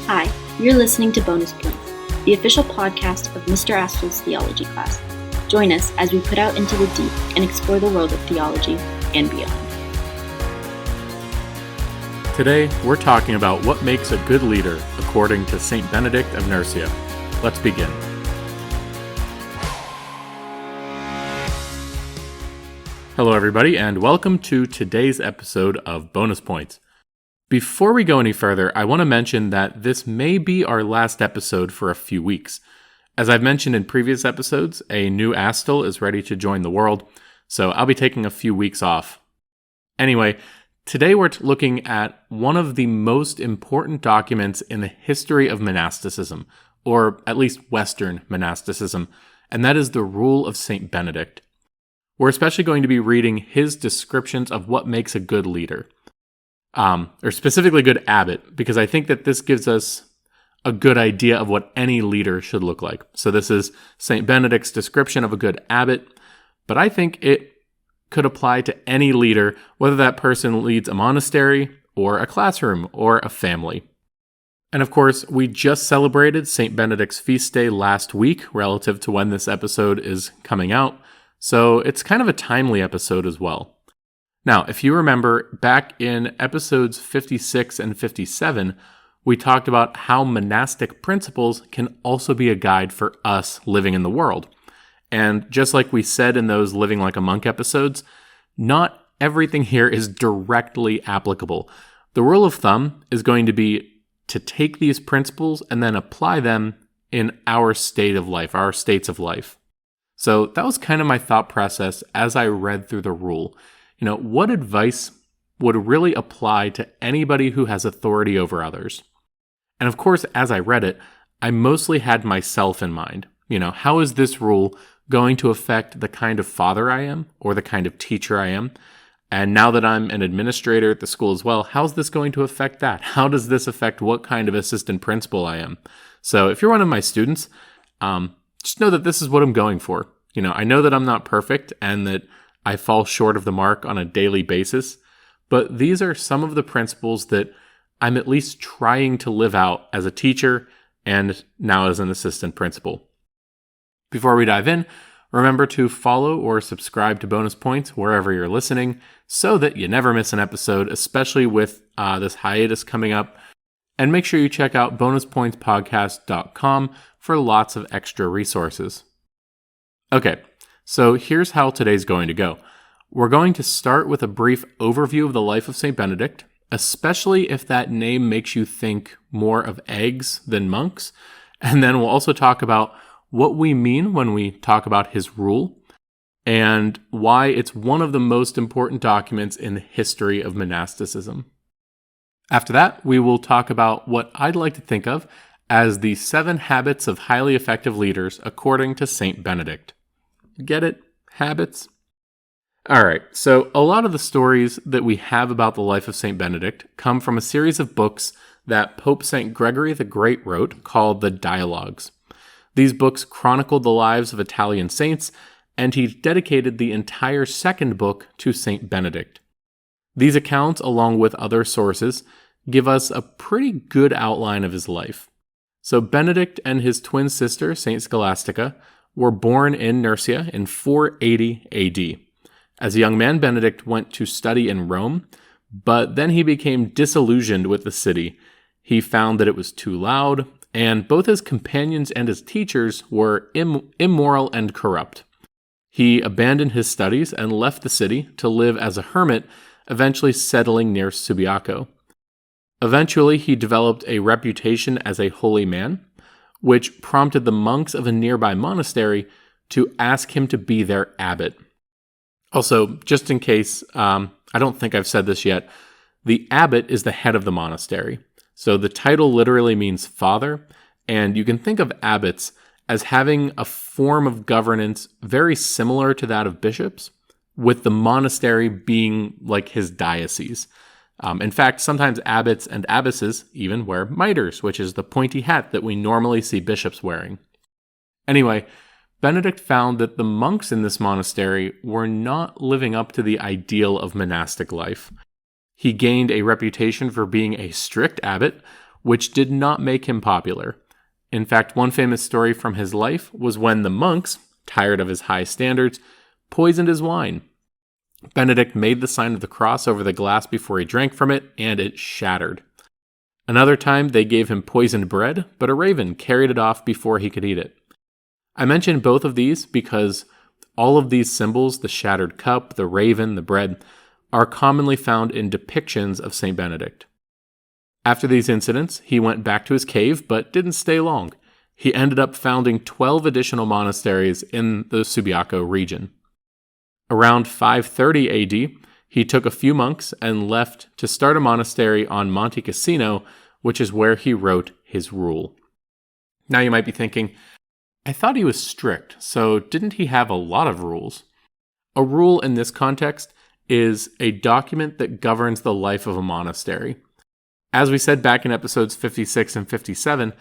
Hi, you're listening to Bonus Points, the official podcast of Mr. Astel's theology class. Join us as we put out into the deep and explore the world of theology and beyond. Today, we're talking about what makes a good leader according to St. Benedict of Nursia. Let's begin. Hello, everybody, and welcome to today's episode of Bonus Points. Before we go any further, I want to mention that this may be our last episode for a few weeks. As I've mentioned in previous episodes, a new Astel is ready to join the world, so I'll be taking a few weeks off. Anyway, today we're looking at one of the most important documents in the history of monasticism, or at least Western monasticism, and that is the Rule of St. Benedict. We're especially going to be reading his descriptions of what makes a good leader. Or specifically good abbot, because I think that this gives us a good idea of what any leader should look like. So this is St. Benedict's description of a good abbot, but I think it could apply to any leader, whether that person leads a monastery or a classroom or a family. And of course, we just celebrated St. Benedict's feast day last week relative to when this episode is coming out, so it's kind of a timely episode as well. Now, if you remember, back in episodes 56 and 57, we talked about how monastic principles can also be a guide for us living in the world. And just like we said in those Living Like a Monk episodes, not everything here is directly applicable. The rule of thumb is going to be to take these principles and then apply them in our state of life, our states of life. So that was kind of my thought process as I read through the rule. What advice would really apply to anybody who has authority over others? And of course, as I read it, I mostly had myself in mind. How is this rule going to affect the kind of father I am or the kind of teacher I am? And now that I'm an administrator at the school as well, how's this going to affect that? How does this affect what kind of assistant principal I am? So if you're one of my students, just know that this is what I'm going for. I know that I'm not perfect and that I fall short of the mark on a daily basis, but these are some of the principles that I'm at least trying to live out as a teacher and now as an assistant principal. Before we dive in, remember to follow or subscribe to Bonus Points wherever you're listening so that you never miss an episode, especially with this hiatus coming up. And make sure you check out bonuspointspodcast.com for lots of extra resources. Okay. So here's how today's going to go. We're going to start with a brief overview of the life of St. Benedict, especially if that name makes you think more of eggs than monks. And then we'll also talk about what we mean when we talk about his rule and why it's one of the most important documents in the history of monasticism. After that, we will talk about what I'd like to think of as the 7 habits of highly effective leaders according to St. Benedict. Get it? Habits? All right, so a lot of the stories that we have about the life of St. Benedict come from a series of books that Pope St. Gregory the Great wrote called the Dialogues. These books chronicled the lives of Italian saints, and he dedicated the entire second book to St. Benedict. These accounts, along with other sources, give us a pretty good outline of his life. So Benedict and his twin sister, St. Scholastica, were born in Nursia in 480 AD. As a young man, Benedict went to study in Rome, but then he became disillusioned with the city. He found that it was too loud, and both his companions and his teachers were immoral and corrupt. He abandoned his studies and left the city to live as a hermit, eventually settling near Subiaco. Eventually, he developed a reputation as a holy man, which prompted the monks of a nearby monastery to ask him to be their abbot. Also, just in case, I don't think I've said this yet, the abbot is the head of the monastery. So the title literally means father, and you can think of abbots as having a form of governance very similar to that of bishops, with the monastery being like his diocese. In fact, sometimes abbots and abbesses even wear mitres, which is the pointy hat that we normally see bishops wearing. Anyway, Benedict found that the monks in this monastery were not living up to the ideal of monastic life. He gained a reputation for being a strict abbot, which did not make him popular. In fact, one famous story from his life was when the monks, tired of his high standards, poisoned his wine. Benedict made the sign of the cross over the glass before he drank from it, and it shattered. Another time, they gave him poisoned bread, but a raven carried it off before he could eat it. I mention both of these because all of these symbols, the shattered cup, the raven, the bread, are commonly found in depictions of St. Benedict. After these incidents, he went back to his cave, but didn't stay long. He ended up founding 12 additional monasteries in the Subiaco region. Around 530 AD, he took a few monks and left to start a monastery on Monte Cassino, which is where he wrote his rule. Now you might be thinking, I thought he was strict, so didn't he have a lot of rules? A rule in this context is a document that governs the life of a monastery. As we said back in episodes 56 and 57,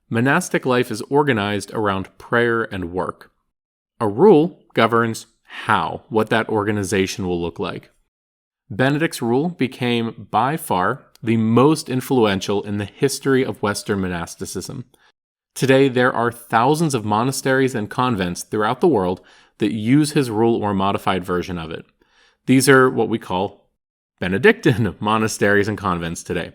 monastic life is organized around prayer and work. A rule governs what that organization will look like. Benedict's rule became by far the most influential in the history of Western monasticism. Today, there are thousands of monasteries and convents throughout the world that use his rule or modified version of it. These are what we call Benedictine monasteries and convents today.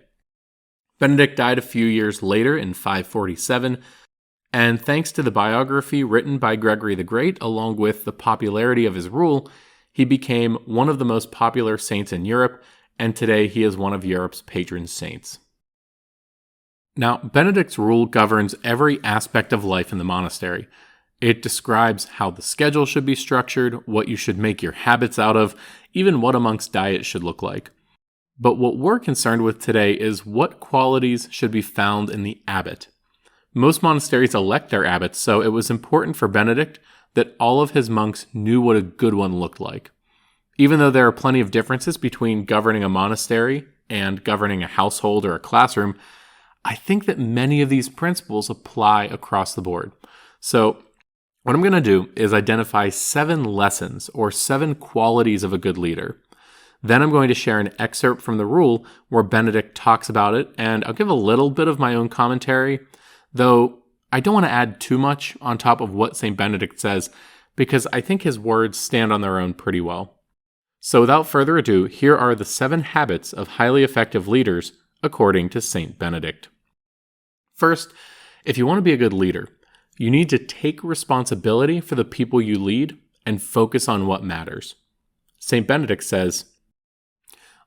Benedict died a few years later in 547, and thanks to the biography written by Gregory the Great, along with the popularity of his rule, he became one of the most popular saints in Europe, and today he is one of Europe's patron saints. Now, Benedict's rule governs every aspect of life in the monastery. It describes how the schedule should be structured, what you should make your habits out of, even what a monk's diet should look like. But what we're concerned with today is what qualities should be found in the abbot. Most monasteries elect their abbots, so it was important for Benedict that all of his monks knew what a good one looked like. Even though there are plenty of differences between governing a monastery and governing a household or a classroom, I think that many of these principles apply across the board. So what I'm going to do is identify 7 lessons or 7 qualities of a good leader. Then I'm going to share an excerpt from the rule where Benedict talks about it, and I'll give a little bit of my own commentary, though I don't want to add too much on top of what St. Benedict says, because I think his words stand on their own pretty well. So without further ado, here are the 7 habits of highly effective leaders according to St. Benedict. First, if you want to be a good leader, you need to take responsibility for the people you lead and focus on what matters. St. Benedict says,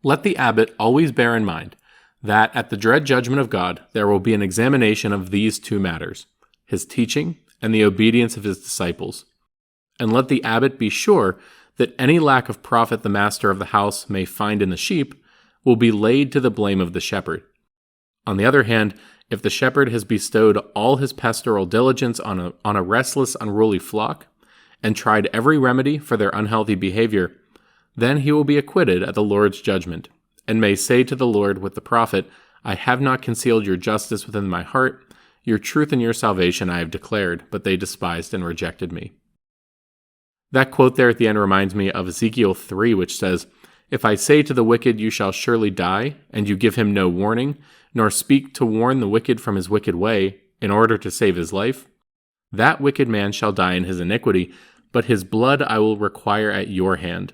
"Let the abbot always bear in mind that at the dread judgment of God there will be an examination of these 2 matters, his teaching and the obedience of his disciples. And let the abbot be sure that any lack of profit the master of the house may find in the sheep will be laid to the blame of the shepherd. On the other hand, if the shepherd has bestowed all his pastoral diligence on a restless, unruly flock, and tried every remedy for their unhealthy behavior, then he will be acquitted at the Lord's judgment, and may say to the Lord with the prophet, I have not concealed your justice within my heart, your truth and your salvation I have declared, but they despised and rejected me." That quote there at the end reminds me of Ezekiel 3, which says, "If I say to the wicked, you shall surely die, and you give him no warning, nor speak to warn the wicked from his wicked way, in order to save his life, that wicked man shall die in his iniquity, but his blood I will require at your hand.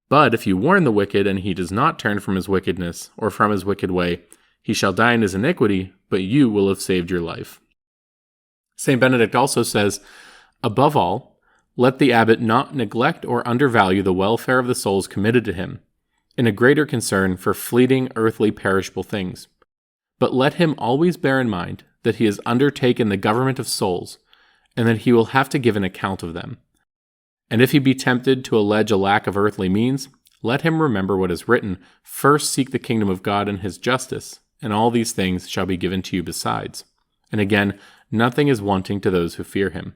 But if you warn the wicked, and he does not turn from his wickedness, or from his wicked way, he shall die in his iniquity, but you will have saved your life." St. Benedict also says, "Above all, let the abbot not neglect or undervalue the welfare of the souls committed to him, in a greater concern for fleeting earthly perishable things. But let him always bear in mind that he has undertaken the government of souls, and that he will have to give an account of them. And if he be tempted to allege a lack of earthly means, let him remember what is written, first seek the kingdom of God and his justice, and all these things shall be given to you besides. And again, nothing is wanting to those who fear him.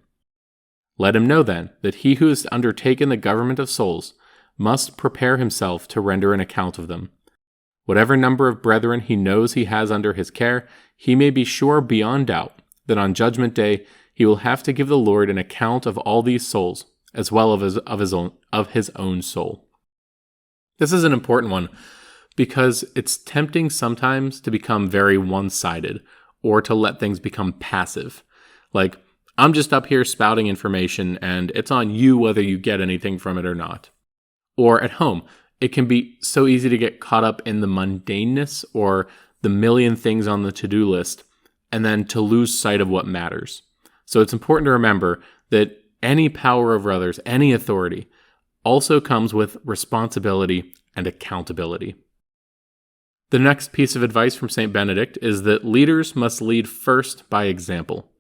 Let him know then that he who has undertaken the government of souls must prepare himself to render an account of them. Whatever number of brethren he knows he has under his care, he may be sure beyond doubt that on judgment day he will have to give the Lord an account of all these souls, as well as of his own soul." This is an important one because it's tempting sometimes to become very one-sided or to let things become passive. Like, I'm just up here spouting information and it's on you whether you get anything from it or not. Or at home, it can be so easy to get caught up in the mundaneness or the million things on the to-do list and then to lose sight of what matters. So it's important to remember that any power over others, any authority, also comes with responsibility and accountability. The next piece of advice from St. Benedict is that leaders must lead first by example.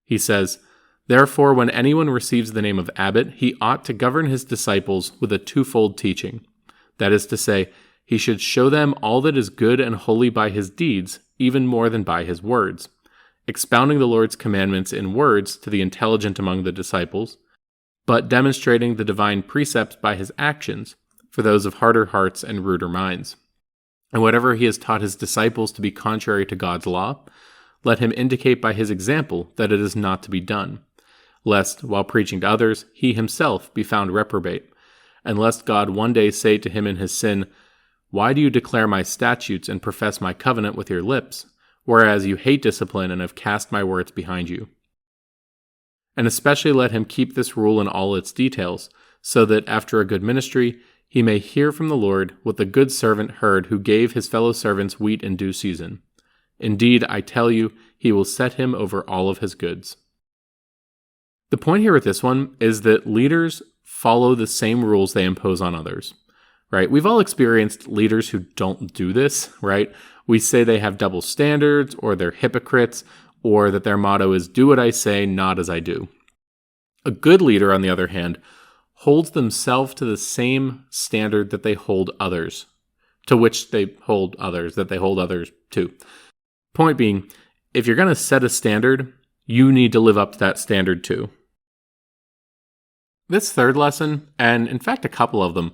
He says, "Therefore, when anyone receives the name of abbot, he ought to govern his disciples with a twofold teaching. That is to say, he should show them all that is good and holy by his deeds, even more than by his words, expounding the Lord's commandments in words to the intelligent among the disciples, but demonstrating the divine precepts by his actions for those of harder hearts and ruder minds. And whatever he has taught his disciples to be contrary to God's law, let him indicate by his example that it is not to be done, lest, while preaching to others, he himself be found reprobate, and lest God one day say to him in his sin, 'Why do you declare my statutes and profess my covenant with your lips, whereas you hate discipline and have cast my words behind you?' And especially let him keep this rule in all its details, so that after a good ministry, he may hear from the Lord what the good servant heard who gave his fellow servants wheat in due season. Indeed, I tell you, he will set him over all of his goods." The point here with this one is that leaders follow the same rules they impose on others, right? We've all experienced leaders who don't do this, right? We say they have double standards, or they're hypocrites, or that their motto is "do what I say, not as I do." A good leader, on the other hand, holds themselves to the same standard that they hold others, to which they hold others, that they hold others to. Point being, if you're going to set a standard, you need to live up to that standard too. This third lesson, and in fact a couple of them,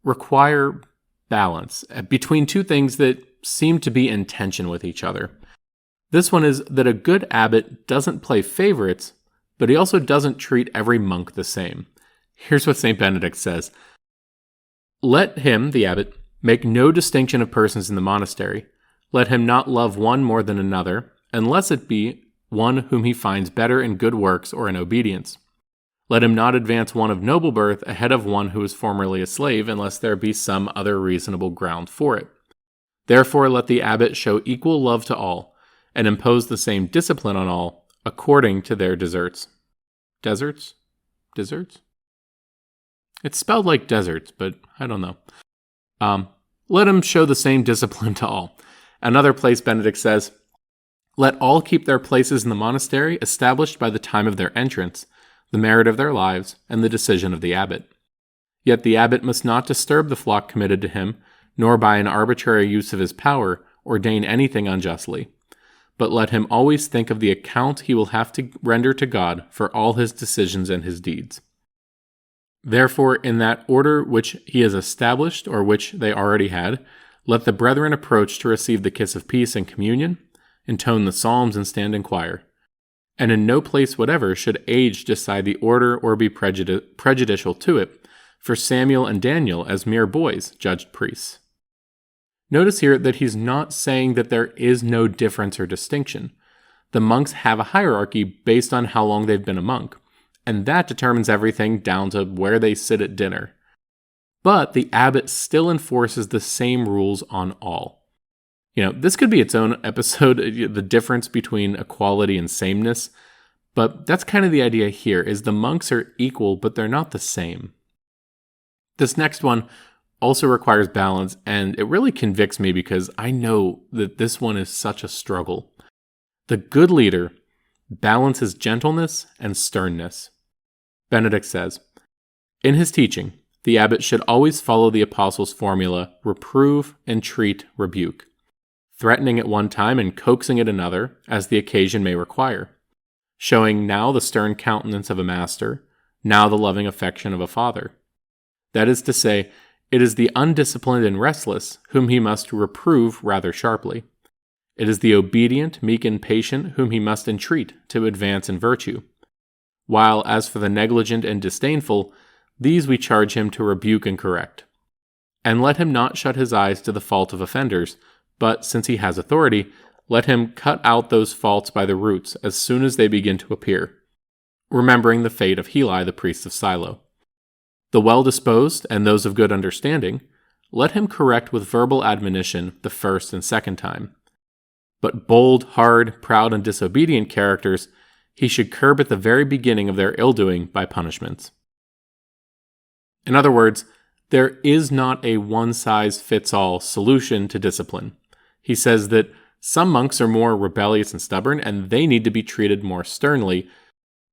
require balance between two things that seem to be in tension with each other. This one is that a good abbot doesn't play favorites, but he also doesn't treat every monk the same. Here's what St. Benedict says: "Let him, the abbot, make no distinction of persons in the monastery. Let him not love one more than another, unless it be one whom he finds better in good works or in obedience. Let him not advance one of noble birth ahead of one who was formerly a slave, unless there be some other reasonable ground for it. Therefore let the abbot show equal love to all, and impose the same discipline on all, according to their deserts." Deserts? Deserts? It's spelled like deserts, but I don't know. Let him show the same discipline to all. Another place, Benedict says, "Let all keep their places in the monastery established by the time of their entrance, the merit of their lives, and the decision of the abbot. Yet the abbot must not disturb the flock committed to him, nor by an arbitrary use of his power ordain anything unjustly. But let him always think of the account he will have to render to God for all his decisions and his deeds. Therefore, in that order which he has established, or which they already had, let the brethren approach to receive the kiss of peace and communion, intone the psalms and stand in choir. And in no place whatever should age decide the order or be prejudicial to it, for Samuel and Daniel, as mere boys, judged priests." Notice here that he's not saying that there is no difference or distinction. The monks have a hierarchy based on how long they've been a monk, and that determines everything down to where they sit at dinner. But the abbot still enforces the same rules on all. This could be its own episode, the difference between equality and sameness, but that's kind of the idea here, is the monks are equal, but they're not the same. This next one also requires balance, and it really convicts me because I know that this one is such a struggle. The good leader balances gentleness and sternness. Benedict says, "In his teaching, the abbot should always follow the apostles' formula, reprove, entreat, rebuke, threatening at one time and coaxing at another, as the occasion may require, showing now the stern countenance of a master, now the loving affection of a father. That is to say, it is the undisciplined and restless whom he must reprove rather sharply. It is the obedient, meek, and patient whom he must entreat to advance in virtue. While, as for the negligent and disdainful, these we charge him to rebuke and correct. And let him not shut his eyes to the fault of offenders, but since he has authority, let him cut out those faults by the roots as soon as they begin to appear, remembering the fate of Heli, the priest of Silo. The well-disposed and those of good understanding, let him correct with verbal admonition the first and second time. But bold, hard, proud, and disobedient characters he should curb at the very beginning of their ill-doing by punishments. In other words, there is not a one-size-fits-all solution to discipline. He says that some monks are more rebellious and stubborn, and they need to be treated more sternly.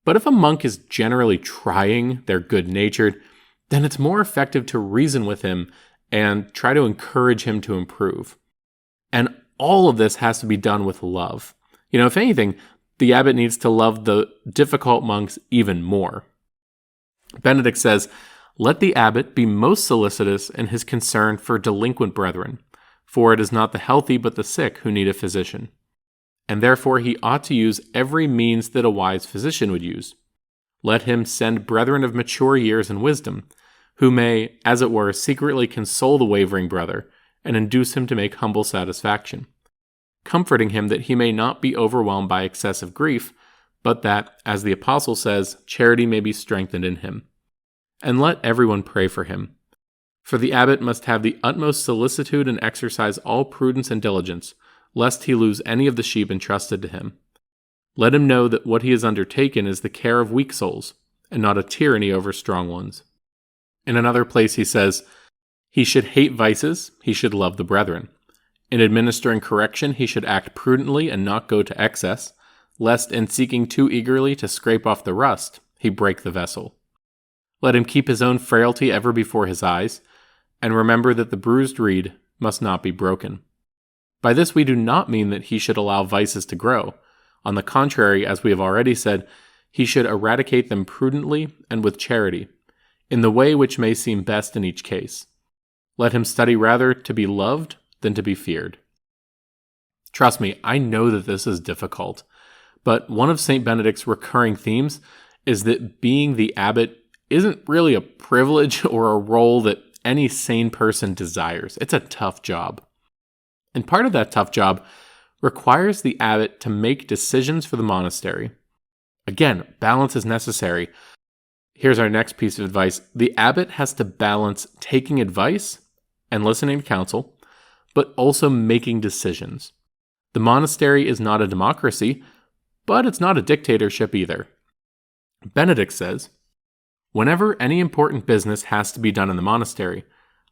But if a monk is generally trying, they're good-natured, then it's more effective to reason with him and try to encourage him to improve. And all of this has to be done with love. If anything, the abbot needs to love the difficult monks even more. Benedict says, "Let the abbot be most solicitous in his concern for delinquent brethren, for it is not the healthy but the sick who need a physician. And therefore he ought to use every means that a wise physician would use. Let him send brethren of mature years and wisdom, who may, as it were, secretly console the wavering brother, and induce him to make humble satisfaction, comforting him that he may not be overwhelmed by excessive grief, but that, as the apostle says, charity may be strengthened in him. And let everyone pray for him. For the abbot must have the utmost solicitude and exercise all prudence and diligence, lest he lose any of the sheep entrusted to him. Let him know that what he has undertaken is the care of weak souls, and not a tyranny over strong ones." In another place he says, "He should hate vices, he should love the brethren. In administering correction he should act prudently and not go to excess, lest in seeking too eagerly to scrape off the rust, he break the vessel. Let him keep his own frailty ever before his eyes, and remember that the bruised reed must not be broken. By this we do not mean that he should allow vices to grow. On the contrary, as we have already said, he should eradicate them prudently and with charity, in the way which may seem best in each case. Let him study rather to be loved than to be feared." Trust me, I know that this is difficult, but one of St. Benedict's recurring themes is that being the abbot isn't really a privilege or a role that any sane person desires. It's a tough job. And part of that tough job requires the abbot to make decisions for the monastery. Again, balance is necessary. Here's our next piece of advice. The abbot has to balance taking advice and listening to counsel, but also making decisions. The monastery is not a democracy, but it's not a dictatorship either. Benedict says, "Whenever any important business has to be done in the monastery,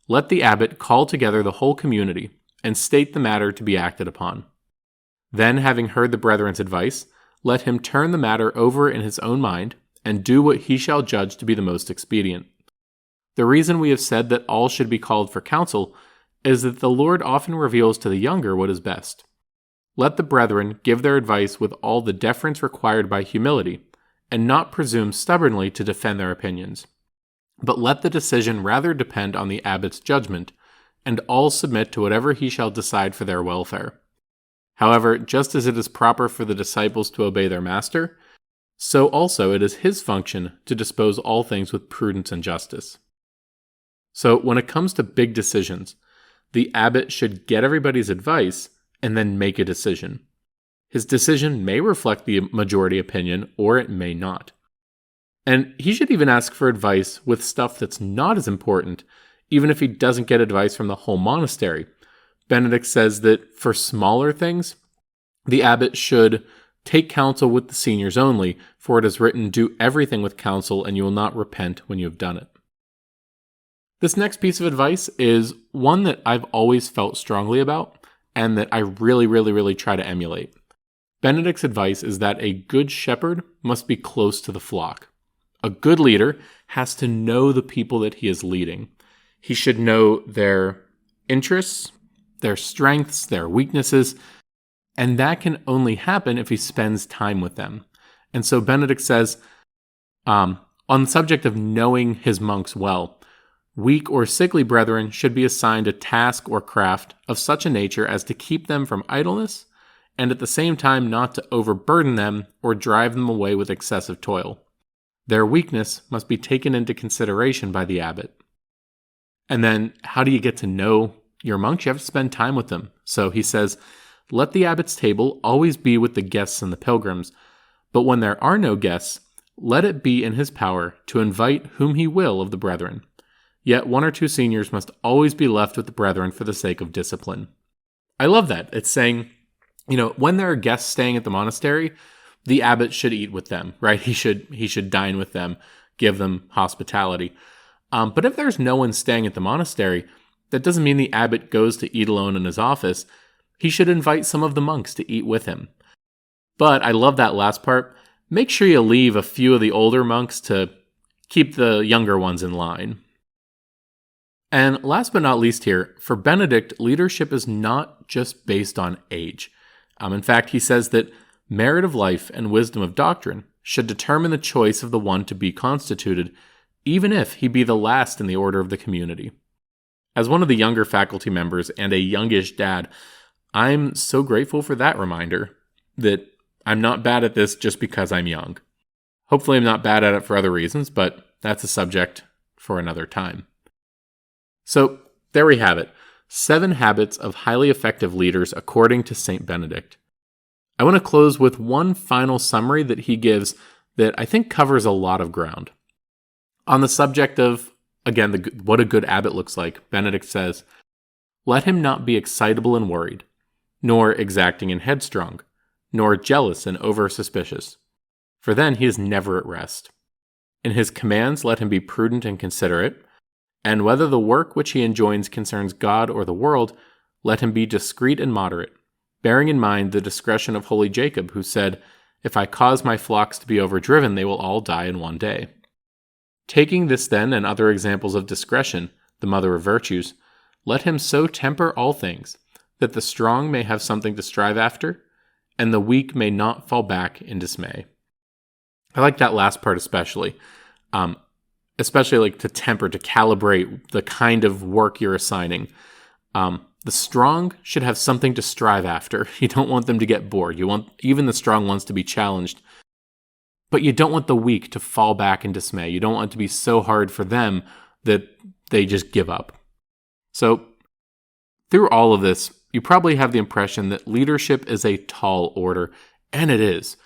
let the abbot call together the whole community and state the matter to be acted upon. Then, having heard the brethren's advice, let him turn the matter over in his own mind and do what he shall judge to be the most expedient. The reason we have said that all should be called for counsel is that the Lord often reveals to the younger what is best. Let the brethren give their advice with all the deference required by humility, and not presume stubbornly to defend their opinions. But let the decision rather depend on the abbot's judgment, and all submit to whatever he shall decide for their welfare. However, just as it is proper for the disciples to obey their master, so also it is his function to dispose all things with prudence and justice." So when it comes to big decisions, the abbot should get everybody's advice and then make a decision. His decision may reflect the majority opinion, or it may not. And he should even ask for advice with stuff that's not as important, even if he doesn't get advice from the whole monastery. Benedict says that for smaller things, the abbot should take counsel with the seniors only, for it is written, "Do everything with counsel, and you will not repent when you have done it." This next piece of advice is one that I've always felt strongly about, and that I really try to emulate. Benedict's advice is that a good shepherd must be close to the flock. A good leader has to know the people that he is leading. He should know their interests, their strengths, their weaknesses, and that can only happen if he spends time with them. And so Benedict says, on the subject of knowing his monks well, weak or sickly brethren should be assigned a task or craft of such a nature as to keep them from idleness, and at the same time not to overburden them or drive them away with excessive toil. Their weakness must be taken into consideration by the abbot. And then how do you get to know your monks? You have to spend time with them. So he says, let the abbot's table always be with the guests and the pilgrims, but when there are no guests, let it be in his power to invite whom he will of the brethren. Yet 1 or 2 seniors must always be left with the brethren for the sake of discipline. I love that. It's saying, when there are guests staying at the monastery, the abbot should eat with them, right? He should dine with them, give them hospitality. But if there's no one staying at the monastery, that doesn't mean the abbot goes to eat alone in his office. He should invite some of the monks to eat with him. But I love that last part. Make sure you leave a few of the older monks to keep the younger ones in line. And last but not least here, for Benedict, leadership is not just based on age. In fact, he says that merit of life and wisdom of doctrine should determine the choice of the one to be constituted, even if he be the last in the order of the community. As one of the younger faculty members and a youngish dad, I'm so grateful for that reminder that I'm not bad at this just because I'm young. Hopefully I'm not bad at it for other reasons, but that's a subject for another time. So there we have it. 7 habits of highly effective leaders according to St. Benedict. I want to close with one final summary that he gives that I think covers a lot of ground. On the subject of, again, what a good abbot looks like, Benedict says, let him not be excitable and worried, nor exacting and headstrong, nor jealous and over-suspicious, for then he is never at rest. In his commands let him be prudent and considerate, and whether the work which he enjoins concerns God or the world, let him be discreet and moderate, bearing in mind the discretion of holy Jacob, who said, if I cause my flocks to be overdriven, they will all die in one day. Taking this then and other examples of discretion, the mother of virtues, let him so temper all things, that the strong may have something to strive after, and the weak may not fall back in dismay. I like that last part especially like to temper, to calibrate the kind of work you're assigning. The strong should have something to strive after. You don't want them to get bored. You want even the strong ones to be challenged. But you don't want the weak to fall back in dismay. You don't want it to be so hard for them that they just give up. So, through all of this, you probably have the impression that leadership is a tall order, and it is,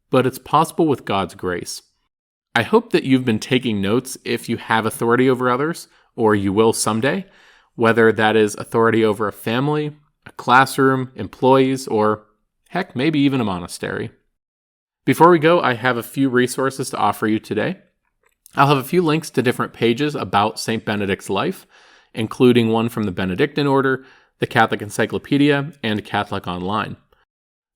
but it's possible with God's grace. I hope that you've been taking notes if you have authority over others, or you will someday, whether that is authority over a family, a classroom, employees, or heck, maybe even a monastery. Before we go, I have a few resources to offer you today. I'll have a few links to different pages about St. Benedict's life, including one from the Benedictine Order, the Catholic Encyclopedia, and Catholic Online.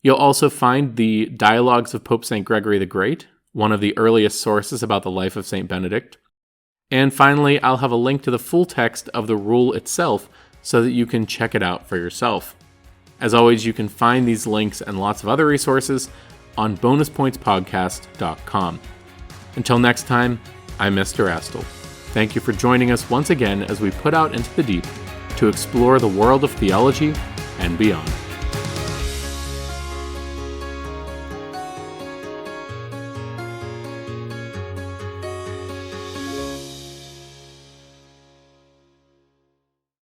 You'll also find the Dialogues of Pope St. Gregory the Great, one of the earliest sources about the life of St. Benedict. And finally, I'll have a link to the full text of the rule itself so that you can check it out for yourself. As always, you can find these links and lots of other resources on bonuspointspodcast.com. Until next time, I'm Mr. Astle. Thank you for joining us once again as we put out into the deep to explore the world of theology and beyond.